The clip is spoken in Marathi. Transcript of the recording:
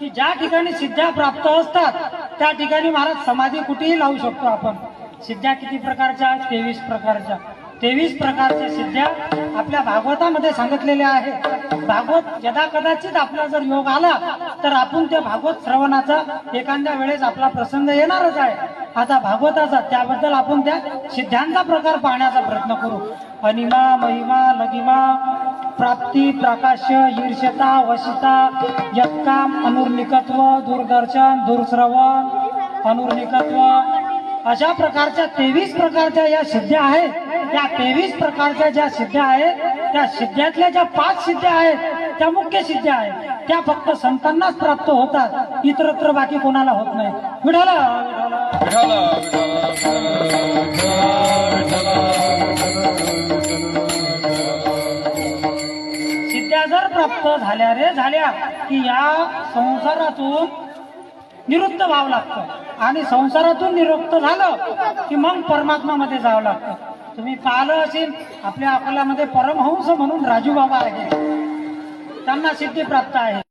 की ज्या ठिकाणी सिद्ध्या प्राप्त असतात त्या ठिकाणी महाराज समाधी कुठेही लावू शकतो आपण। सिद्ध्या किती प्रकारच्या? 23 प्रकारच्या। 23 प्रकारच्या सिद्ध्या आपल्या भागवतामध्ये सांगितलेल्या आहेत। भागवत यदा कदाचित आपला जर योग आला तर आपण त्या भागवत श्रवणाचा एखाद्या वेळेस आपला प्रसंग येणारच आहे। आता भागवताचा त्याबद्दल आपण त्या सिद्ध्यांचा प्रकार पाहण्याचा प्रयत्न करू। अनिमा, महिमा, लगिमा, प्राप्ती, प्राकाश्य, ईर्ष्यता, वशिता, यत्काम, अनुर्निकत्व, दूरदर्शन, दूरश्रवण, अनुर्निकत्व, अशा प्रकारच्या 23 प्रकारच्या या सिद्ध्या आहेत। त्या 23 प्रकारच्या ज्या सिद्ध्या आहेत त्या सिद्ध्यातल्या ज्या 5 सिद्ध्या आहेत त्या मुख्य सिद्ध्या आहेत, त्या फक्त संतांनाच प्राप्त होतात, इतरत्र बाकी कोणाला होत नाही। विठाला सिद्ध्या जर प्राप्त झाल्या रे झाल्या की या संसारातून निवृत्त व्हावं लागतं आणि संसारातून निवृत्त झालं की मग परमात्मामध्ये जावं लागतं। तुम्ही पाहिलं असेल आपल्या अकोल्यामध्ये परमहंस म्हणून राजू बाबा आहेत, त्यांना सिद्धी प्राप्त आहे।